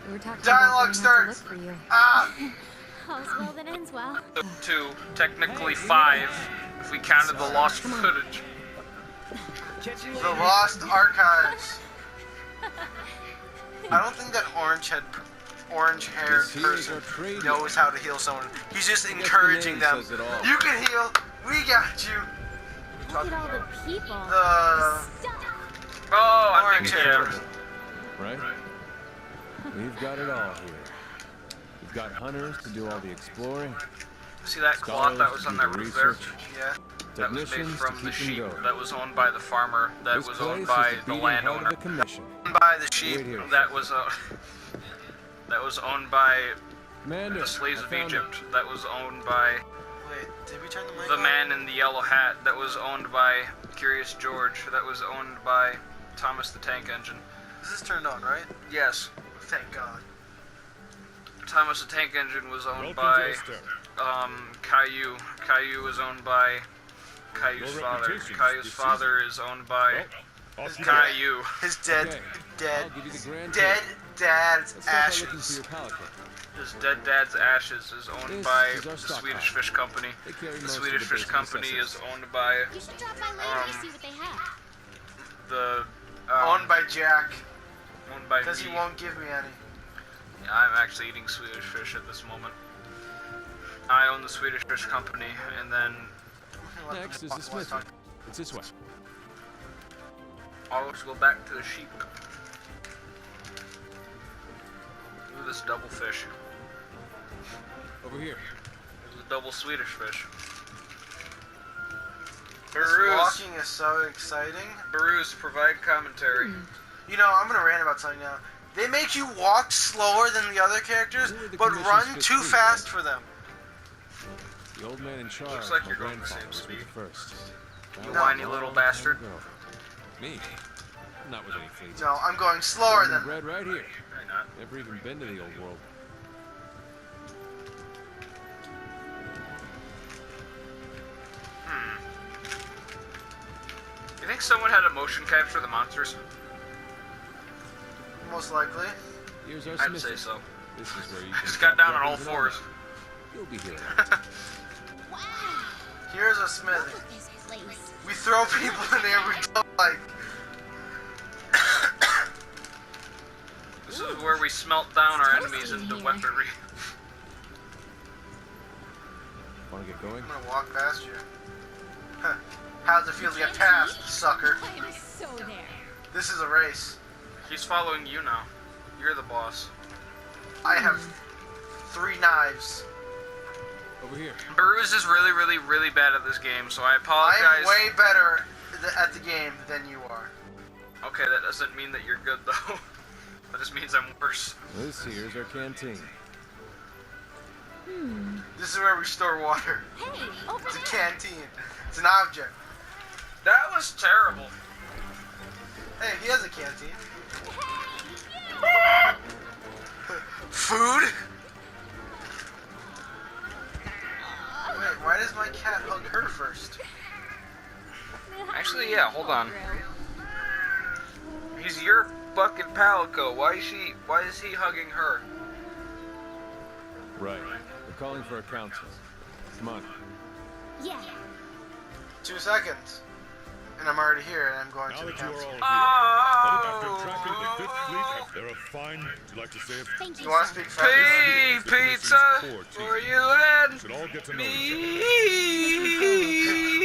We were talking Dialogue about going out to starts. look for you. Ah! All's well that ends well. 2, technically 5, if we counted the lost footage. The Lost Archives. I don't think that orange-haired person knows how to heal someone. He's just encouraging them. You can heal. We got you. Look at all the people. The Stuff. Oh, I'm orange thinking, hair. Right? We've got it all here. We've got hunters to do all the exploring. see that cloth that was on that roof there? Yeah. That was made Technicians from to the keep 'em sheep. going. That was owned by the farmer. That This was place owned is by the beating heart of landowner. the commission. By the sheep. Wait here. That was owned by Commander, the slaves I of found Egypt. That was owned by Wait, did we turn the mic the on? man in the yellow hat. That was owned by Curious George. That was owned by Thomas the Tank Engine. This is turned on, right? Yes, Thank God. Thomas the Tank Engine was owned by Caillou. Caillou was owned by Caillou's father. Caillou's father is owned by Caillou. His dead, Okay. dead, I'll give you the grand dead dad's Let's start by looking for ashes. your pallet kit. His dead dad's ashes is owned This by is our the stockpile. Swedish Fish Company. They carry The most of Swedish the Fish basic Company necessities. is owned by You should drop by later to see what they have. the Owned by Jack, owned by because he me. won't give me any. I'm actually eating Swedish fish at this moment. I own the Swedish Fish Company, and then Next is the smithy. It's this way. I'll just go back to the sheep. Ooh, this double fish. Over here. This is a double Swedish fish. This Baruz, walking is so exciting. Baruz, provide commentary. You know, I'm gonna rant about something now. They make you walk slower than the other characters, Who are the but commission's run fifth too fleet, fast right? for them. The old man in charge. Looks like my you're going the same grandfather, was speed. with the first. You That whiny was a little long time bastard. ago. Me? Not with any fleets. No, I'm going slower Born and than them. bred right here. Why not? Never even been to the old world. You think someone had a motion capture the monsters? Most likely. Here's our I'd smithy. say so. This is where you Just can got down on all weapons and fours. armor. You'll be here. Wow. Here's a Look smithy. at this place. We throw people in there. We don't like. This is where we smelt down our enemies toasty in into here. weaponry. Want to get going? I'm gonna walk past you. Huh. How's it feel to get past, sucker? I am so there. This is a race. He's following you now. You're the boss. I have 3 knives. Over here. Baruz is really, really, really bad at this game, so I I'm apologize. way better at the game than you are. Okay, that doesn't mean that you're good though. That just means I'm worse. This here's our canteen. This is where we store water. Hey, over It's a there. canteen. It's an object. That was terrible. Hey, he has a canteen. Hey, Food? Wait, why does my cat hug her first? Actually, yeah, hold on. He's your fucking palico. Why is he hugging her? Right. We're calling for a council. Come on. Yeah. 2 seconds. And I'm already here, and I'm going Now to the that you are council. all here, Oh! after tracking the Fifth Fleet, they're a fine. Would you like to say it? Thank you, You want to sir. speak French? Pizza for you and Should all get to know each other. me.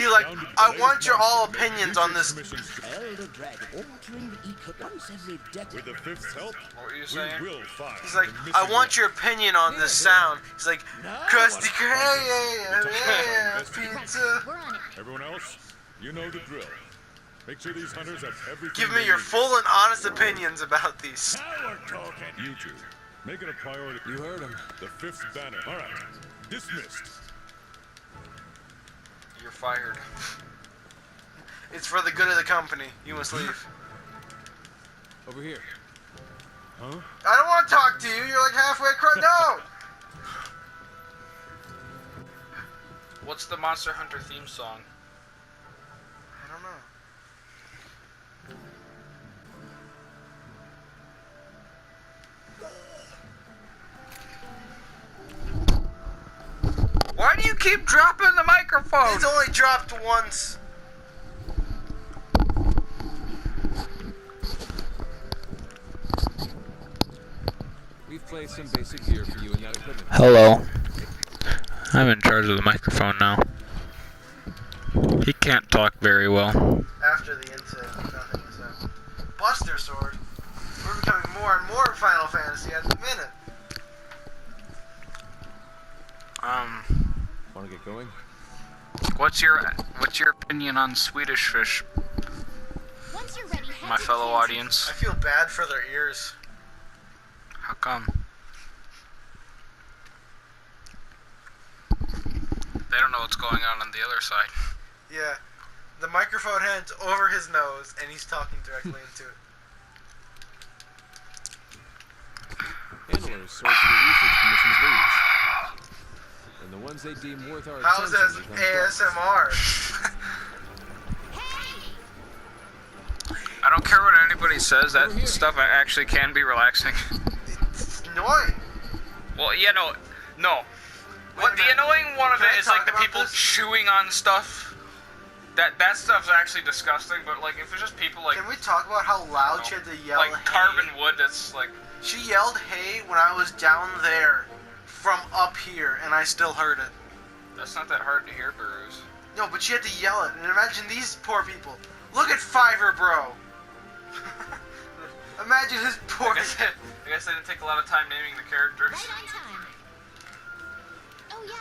He like, I want your all opinions on this. Commission's Elder Dragon altering the eco once every decade. With the Fifth's help, What were you we saying? will find He's like, the I missing want your opinion on this sound. He's like, Krusty Krab, pizza. We're on it. Everyone else, you know the drill. Make sure these hunters have everything. Give me they your need. full and honest opinions about these. Now we're talking. You two, make it a priority. You heard him. The Fifth's banner. All right, dismissed. You're fired. It's for the good of the company. You must leave. Over here. Huh? I don't want to talk to you. You're like halfway across. No! What's the Monster Hunter theme song? I don't know. keep dropping the microphone? It's only dropped once. We've placed some basic gear for you in that equipment. Hello. I'm in charge of the microphone now. He can't talk very well. After the incident, nothing was said. Buster Sword. We're becoming more and more Final Fantasy at the minute. Want to get going? What's your opinion on Swedish Fish, Once you're ready, head my to the fellow canteen. audience? I feel bad for their ears. How come? They don't know what's going on the other side. Yeah. The microphone hands over his nose and he's talking directly into it. Handlers sort through the research commission's leads. And the ones they deem worth our How's attention that become trust. ASMR? I don't care what anybody says, that stuff actually can be relaxing. It's annoying. Well, yeah, no. What the annoying one of Can I it is like talk the about people this? chewing on stuff. That stuff's actually disgusting, but like if it's just people like Can we talk about how loud she had to yell like hey? carving wood, that's like She yelled hey when I was down there from up here and I still heard it. that's not that hard to hear, Burrows. No, but she had to yell it. And imagine these poor people. Look at Fiverr Bro. Imagine his poor... I guess they didn't take a lot of time naming the characters. Right on time. Oh yeah.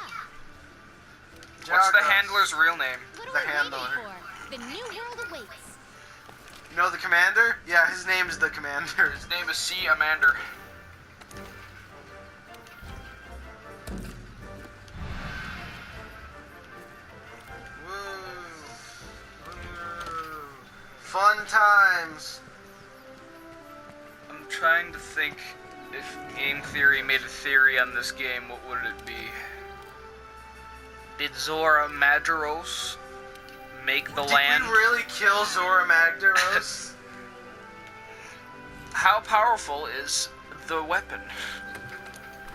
What's the Jagras. handler's real name? What The are we waiting handler. for? The new world awaits. You know the commander? Yeah, his name is the commander. His name is C. Amander. Woo. Woo. Fun times. I'm trying to think if Game Theory made a theory on this game, what would it be? Did Zora Madros make the land? Did we really kill Zora Magdaros? How powerful is the weapon?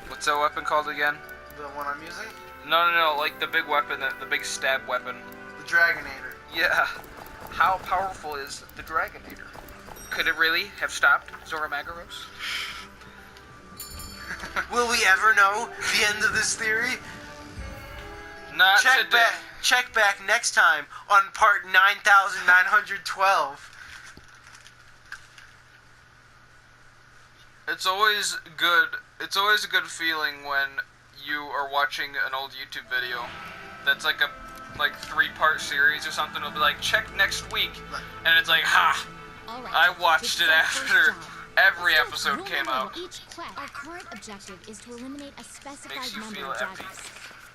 What's that weapon called again? The one I'm using? No, like the big weapon, the big stab weapon. The Dragonator. Yeah. How powerful is the Dragonator? Could it really have stopped Zora Magdaros? Will we ever know the end of this theory? Not today. Check back next time on part 9912. It's always good. It's always a good feeling when you are watching an old YouTube video that's like a 3-part series or something. It'll be like, check next week, and it's like, ha! All right. I watched it It's our first after job. every Let's episode rule came number out. Each quest. Our current objective is to eliminate a specified Makes you number feel of empty. Jaggers.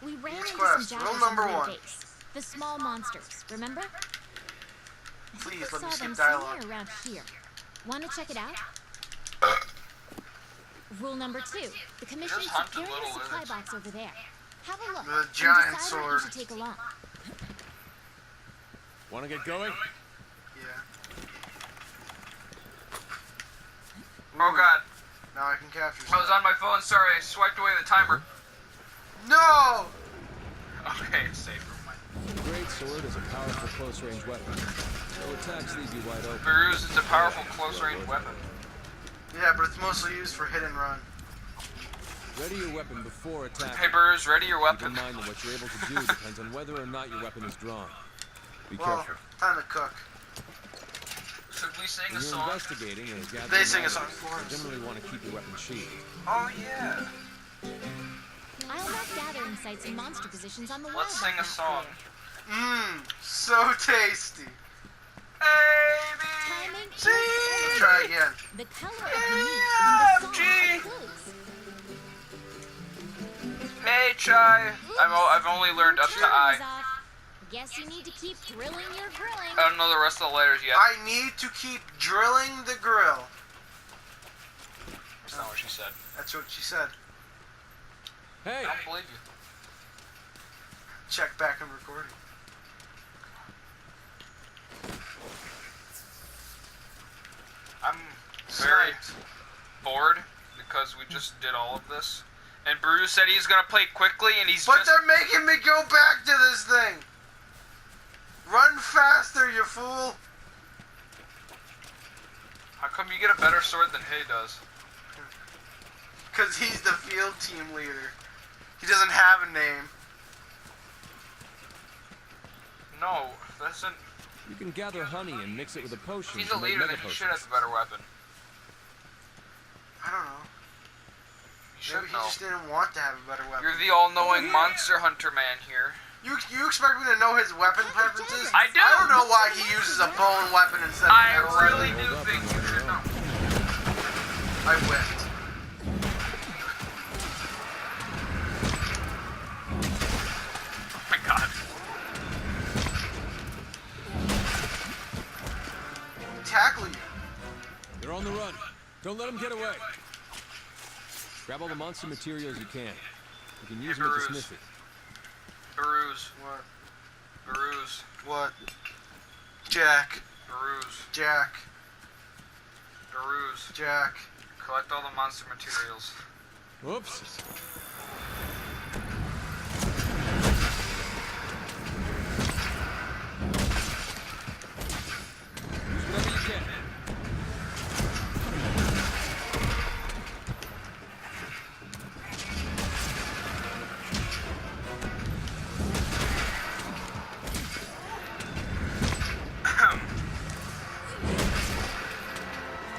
We ran Each into quest. some Rule Jaggers number on the one. base. The small monsters, remember? I think Please, we let me saw skip them dialogue. somewhere around here. Want to check it out? Rule number 2. The commission Just should hunt a carry the little supply lizard. box over there. Have a look. The and giant decide sword. what you should take along. Want to get going? Yeah. Oh god, Now I can capture I was on my phone. Sorry, I swiped away the timer. No! Okay, it's safe. Never mind. The Great Sword is a powerful close-range weapon. No attacks leave you wide open. Peruse is a powerful close-range weapon. Yeah, but it's mostly used for hit and run. Ready your weapon before attack. Hey, Peruse, ready your Keep weapon. in mind that what you're able to do depends on whether or not your weapon is drawn. Be Well, careful. time to cook. Should we sing a When you're song? investigating and gathering They sing a evidence, song for us. you generally want to keep your weapon sheathed. Oh yeah. I'll mark gathering sites and monster positions on the Let's wildlife sing a map song. for you. Mmm, so tasty. Timing is everything. Try again. The color of the meat and the song are clues. Hey, Chai. I've only learned up to Timer I. is off. Guess you need to keep grilling your grilling. I don't know the rest of the letters yet. I need to keep drilling the grill. That's not what she said. That's what she said. Hey! I don't believe you. Check back on recording. I'm very Sniped. bored because we just did all of this, And Bruce said he's gonna play quickly, and he's But just... they're making me go back to this thing. Run faster, you fool. How come you get a better sword than Hay does? Because he's the field team leader. He doesn't have a name. No, that's an... You can gather honey and mix it with a potion. He's to a make leader, mega then he potions. should have a better weapon. I don't know. You should Maybe he know. just didn't want to have a better weapon. You're the all-knowing monster hunter man here. You expect me to know his weapon preferences? I do! I don't know why he uses a bone weapon instead of a I metal really weapon. do think you should know. I whipped. Oh my god. Tackle you. They're on the run. Don't let them get away. Grab all the monster materials you can. You can use them at the Baruz. smithy. Baruz. What? Baruz. What? Jack. Baruz. Jack. Baruz. Jack. Collect all the monster materials. Whoops. Use whatever you can.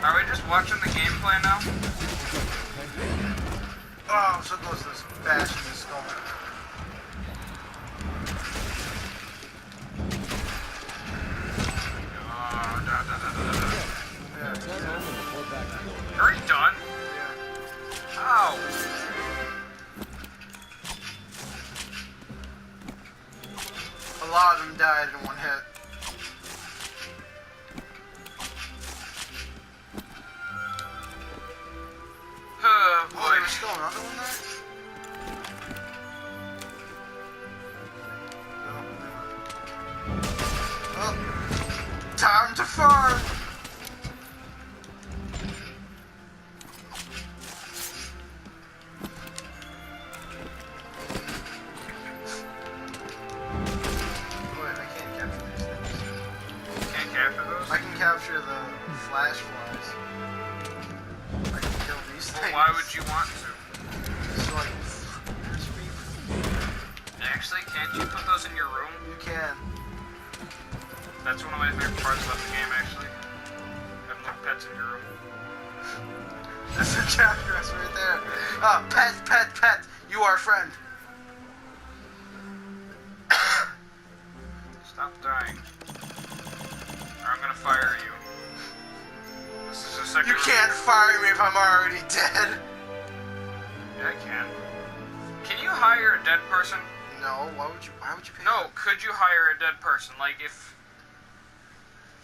Are we just watching the gameplay now? Oh, I'm so close to this bashing his skull. Yeah. Turn home and report back to Lord. Are you done? Yeah. Ow. A lot of them died in one hit. Oh Oh, boy. there's still another one there? Oh, time to farm! Wait, I can't capture these things. Can't capture those? I can capture the flash flies. I can kill these Well, things. why would you want to? So like, there's people. Actually, can't you put those in your room? You can. That's one of my favorite parts about the game, actually. Having like pets in your room. There's a Jackrass right there. Ah, pet, pet, pet. You are a friend. Stop dying. Or I'm gonna fire you. This is the second. You can't fire me if I'm already dead. Yeah, I can. Can you hire a dead person? No, why would you pay? No, could you hire a dead person? Like if...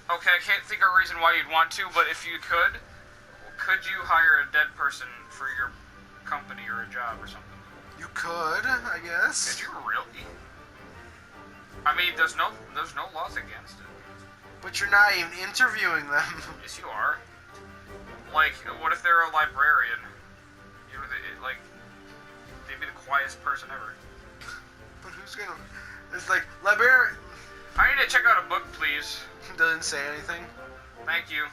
Okay, I can't think of a reason why you'd want to, but if you could you hire a dead person for your company or a job or something? You could, I guess. Could you really? I mean, there's no laws against it. But you're not even interviewing them. Yes, you are. Like, what if they're a librarian? You know, like, they'd be the quietest person ever. But who's gonna... It's like, librarian... I need to check out a book, please. Doesn't say anything. Thank you.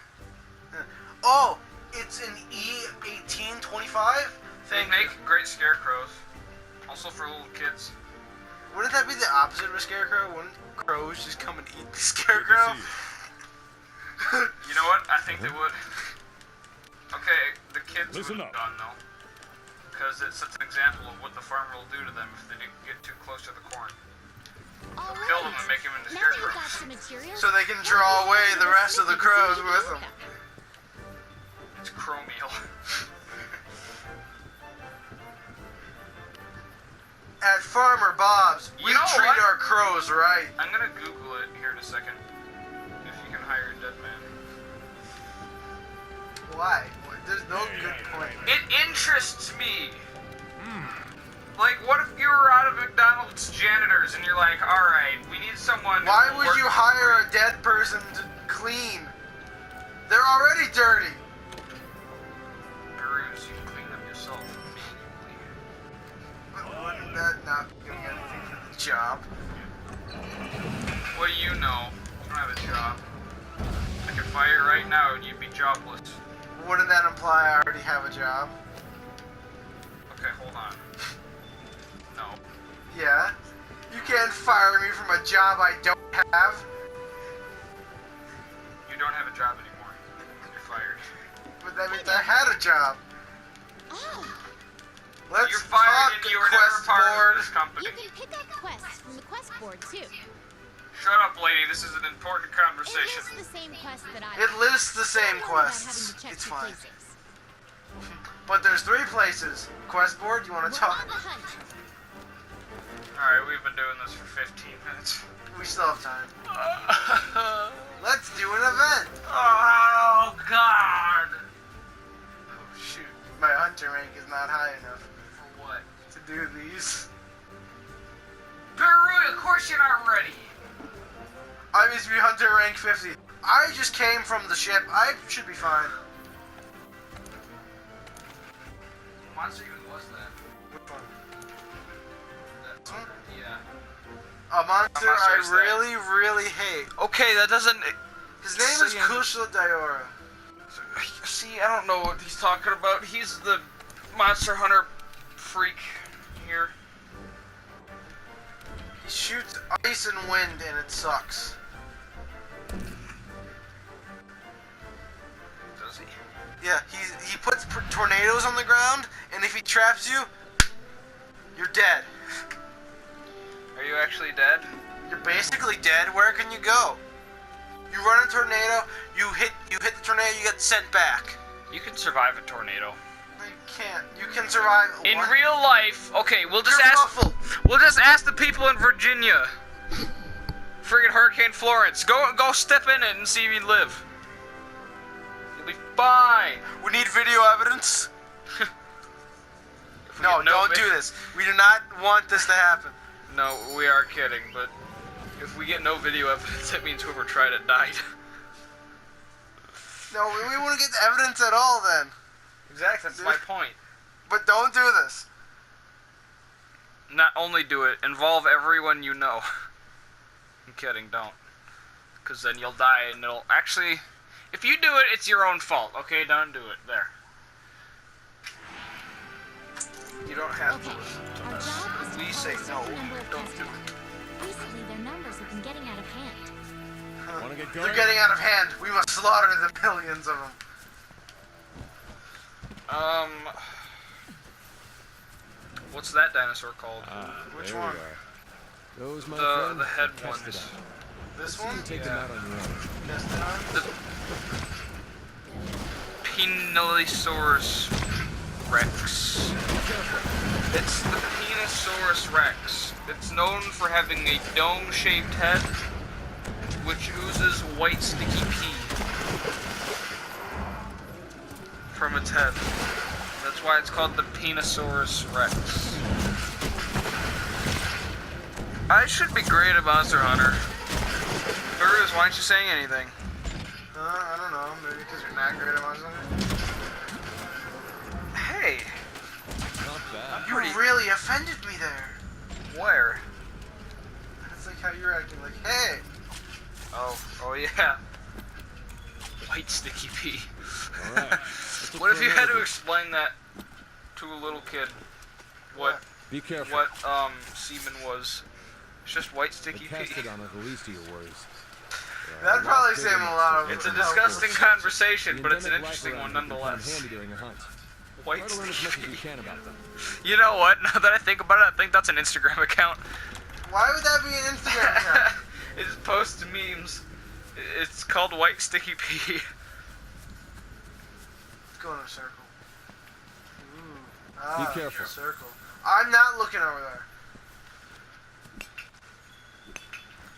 Oh, it's an E1825? They make great scarecrows. Also for little kids. Wouldn't that be the opposite of a scarecrow? Wouldn't crows just come and eat the Good to scarecrow? see you. You know what? I think they would. Okay, the kids Listen would up. have done though. Because it sets an example of what the farmer will do to them if they get too close to the corn. All Kill them and right. make them into Now that you got scarecrows. some materials, So they can draw away the rest of the crows with them. It's chromeal. At Farmer Bob's, we You know treat what? our crows right. I'm gonna Google it here in a second. If you can hire a dead man. Why? There's no good point. It interests me. Like, what if you were out of McDonald's janitors and you're like, alright, we need someone. Why to would work you for hire free." a dead person to clean? They're already dirty. Baruz, you can clean them yourself manually. job. What do you know? You don't have a job. I can fire you right now and you'd be jobless. Wouldn't that imply I already have a job? Okay, hold on. No. Yeah. You can't fire me from a job I don't have. You don't have a job anymore. You're fired. But that means I had a job. Oh, Let's You're fired talk, and you were never quest part board. of this company. you can pick up quests from the quest board too. Shut up, lady. This is an important It conversation. lists the same quest that I. It lists the same Don't worry about having quests. to check It's two fine. places. But there's 3 places. Quest board, you want to We're talk? on the hunt. Alright, we've been doing this for 15 minutes. We still have time. Let's do an event. Oh, God. Oh, shoot. My hunter rank is not high enough For what? to do these. Barui, of course you're not ready. I used to be hunter rank 50. I just came from the ship. I should be fine. Monster even was that? Which one? That Huh? yeah. A monster monster is I that? really, really hate. Okay, that doesn't... His name is Saying- Kusla Diora. See, I don't know what he's talking about. He's the Monster Hunter freak here. He shoots ice and wind and it sucks. Does he? Yeah, he puts tornadoes on the ground, and if he traps you, you're dead. Are you actually dead? You're basically dead. Where can you go? You run a tornado, you hit the tornado, you get sent back. You can survive a tornado. No, you can't. You can survive. In one. real life, okay, we'll just You're ask. muffled. We'll just ask the people in Virginia. Friggin' Hurricane Florence. Go step in it and see if you live. You'll be fine. We need video evidence. If we No, get don't vi- do this. We do not want this to happen. No, we are kidding, but if we get no video evidence, that means whoever tried it died. No, we want to get the evidence at all then. Exactly, that's my point. But don't do this. Not only do it, involve everyone you know. I'm kidding, don't. Because then you'll die and it'll... Actually, if you do it, it's your own fault, okay? Don't do it. There. You don't have Okay, to. our job is to Please count say a no. certain number of Don't test do dogs. it. Recently, their numbers have been getting out of hand. Want to get going? They're getting out of hand. We must slaughter the millions of them. What's that dinosaur called? Which there one? we are. Those, my The friend, head are tested ones. out. This You one? can take Yeah. them out on your own. Tested on? Penilosaurus Rex. It's the Penisaurus Rex. It's known for having a dome-shaped head, which oozes white sticky pee from its head. That's why it's called the Penisaurus Rex. I should be great at Monster Hunter. Burgers, why aren't you saying anything? I don't know. Maybe because you're not great at Monster Hunter. Hey, Not bad. You really offended me there. where? That's like how you're acting. Like, hey. Oh yeah. White sticky pee. All right. Let's look What for if you had another to group. explain that to a little kid? What Be careful. what semen was? It's just white The sticky pee. Castodon are the least of your worries. That'd probably save him a lot of. It's a help. disgusting conversation, The but it's an endemic life interesting around one here can come nonetheless. handy during a hunt. White Try to learn as much as sticky you pee. can about them. You know what? Now that I think about it, I think that's an Instagram account. Why would that be an Instagram account? It just posts memes. It's called White Sticky Pee. Let's go in a circle. Ooh. Be careful. Circle. I'm not looking over there.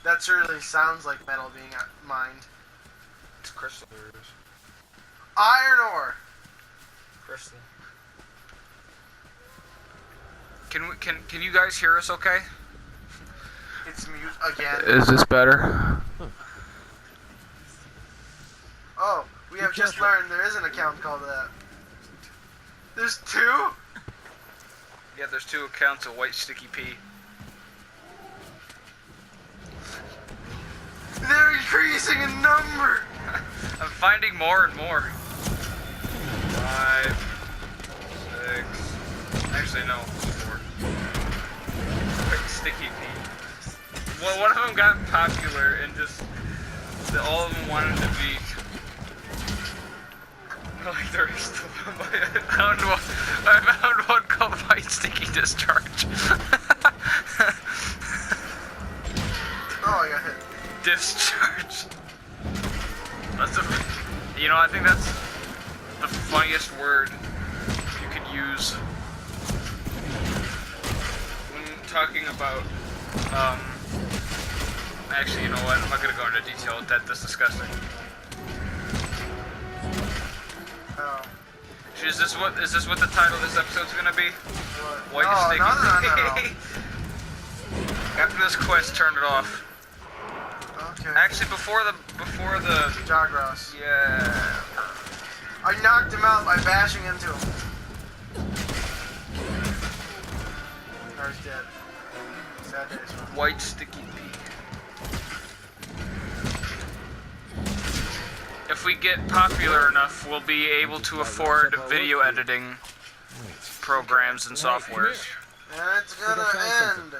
That certainly sounds like metal being mined. It's crystal. Iron ore. Crystal. Can you guys hear us okay? It's mute again. Is this better? Oh, we have just learned there is an account called that. There's 2? Yeah, there's 2 accounts of White Sticky Pee. They're increasing in number. I'm finding more and more. 5, 6. Actually, no. 4. Quick Sticky Pete. Well, one of them got popular and just all of them wanted to be like the rest of them. I found one called White Sticky Discharge. Oh, I got hit. Discharge. That's a, you know, I think that's the funniest word you could use when talking about, actually, you know what, I'm not gonna go into detail with that, that's disgusting. Oh. Is this what the title of this episode's gonna be? What? White Sticky. No. After this quest, turn it off. Okay. Actually, before the Jagras. yeah. I knocked him out by bashing into him. Now he's dead. Sad days. White Sticky Pete. If we get popular enough, we'll be able to afford video editing programs and softwares. And it's gonna end.